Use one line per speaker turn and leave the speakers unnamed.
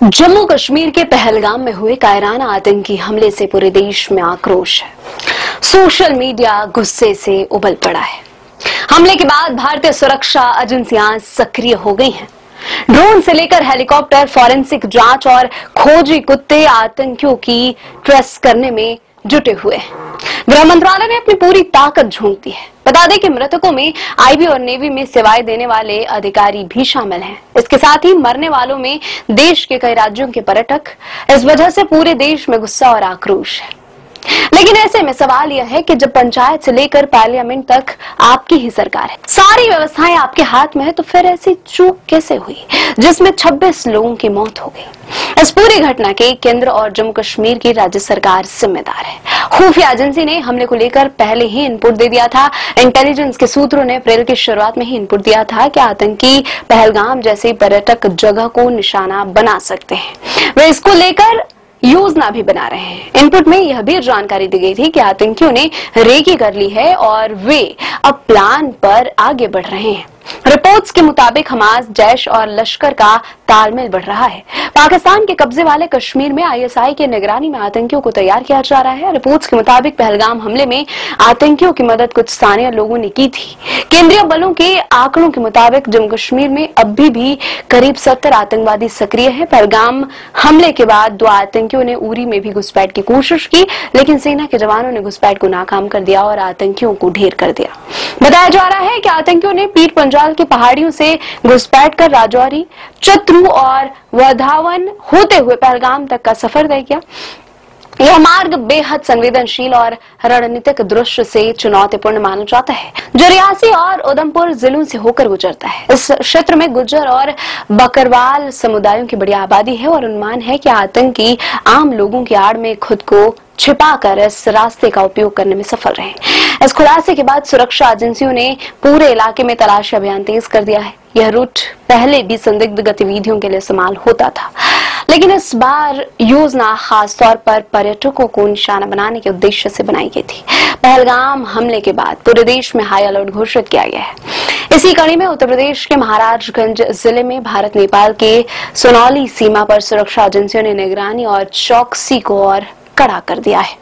जम्मू कश्मीर के पहलगाम में हुए कायराना आतंकी हमले से पूरे देश में आक्रोश है। सोशल मीडिया गुस्से से उबल पड़ा है। हमले के बाद भारतीय सुरक्षा एजेंसियां सक्रिय हो गई हैं। ड्रोन से लेकर हेलीकॉप्टर, फॉरेंसिक जांच और खोजी कुत्ते आतंकियों की ट्रेस करने में जुटे हुए हैं। गृह मंत्रालय ने अपनी पूरी ताकत झोंक दी है। बता दें कि मृतकों में आईबी और नेवी में सेवाएं देने वाले अधिकारी भी शामिल हैं। इसके साथ ही मरने वालों में देश के कई राज्यों के पर्यटक। इस वजह से पूरे देश में गुस्सा और आक्रोश है। लेकिन ऐसे में सवाल यह है कि जब पंचायत से लेकर पार्लियामेंट तक आपकी ही सरकार है, सारी व्यवस्थाएं आपके हाथ में है, तो फिर ऐसी चूक कैसे हुई जिसमें 26 लोगों की मौत हो गई? इस पूरी घटना के केंद्र और जम्मू कश्मीर की राज्य सरकार जिम्मेदार है। खुफिया एजेंसी ने हमले को लेकर पहले ही इनपुट दे दिया था। इंटेलिजेंस के सूत्रों ने अप्रैल की शुरुआत में ही इनपुट दिया था कि आतंकी पहलगाम जैसे पर्यटक जगह को निशाना बना सकते हैं। वे इसको लेकर योजना भी बना रहे हैं। इनपुट में यह भी जानकारी दी गई थी कि आतंकियों ने रेकी कर ली है और वे अब प्लान पर आगे बढ़ रहे हैं। रिपोर्ट्स के मुताबिक हमास, जैश और लश्कर का तालमेल बढ़ रहा है। पाकिस्तान के कब्जे वाले कश्मीर में आईएसआई की निगरानी में आतंकियों को तैयार किया जा रहा है। रिपोर्ट्स के मुताबिक पहलगाम हमले में आतंकियों की मदद कुछ स्थानीय लोगों ने की थी। केंद्रीय बलों के आंकड़ों के मुताबिक जम्मू कश्मीर में अभी भी करीब 70 आतंकवादी सक्रिय हैं। पहलगाम हमले के बाद 2 आतंकियों ने उरी में भी घुसपैठ की कोशिश की, लेकिन सेना के जवानों ने घुसपैठ को नाकाम कर दिया और आतंकियों को ढेर कर दिया। बताया जा रहा है कि आतंकियों ने पीर पंजाल की पहाड़ियों से घुसपैठ कर राजौरी, चतरू और वधावन होते हुए पहलगाम तक का सफर तय किया। यह मार्ग बेहद संवेदनशील और रणनीतिक दृष्टि से चुनौतीपूर्ण माना जाता है, जो रियासी और उधमपुर जिलों से होकर गुजरता है। इस क्षेत्र में गुज्जर और बकरवाल समुदायों की बड़ी आबादी है और अनुमान है कि आतंकी आम लोगों की आड़ में खुद को छिपाकर इस रास्ते का उपयोग करने में सफल रहे। इस खुलासे के बाद सुरक्षा एजेंसियों ने पूरे इलाके में तलाशी अभियान तेज कर दिया है। यह रूट पहले भी संदिग्ध गतिविधियों के लिए इस्तेमाल होता था, लेकिन इस बार योजना खास तौर पर पर्यटकों को निशाना बनाने के उद्देश्य से बनाई गई थी। पहलगाम हमले के बाद पूरे देश में हाई अलर्ट घोषित किया गया है। इसी कड़ी में उत्तर प्रदेश के महाराजगंज जिले में भारत नेपाल के सोनौली सीमा पर सुरक्षा एजेंसियों ने निगरानी और चौकसी को और कड़ा कर दिया है।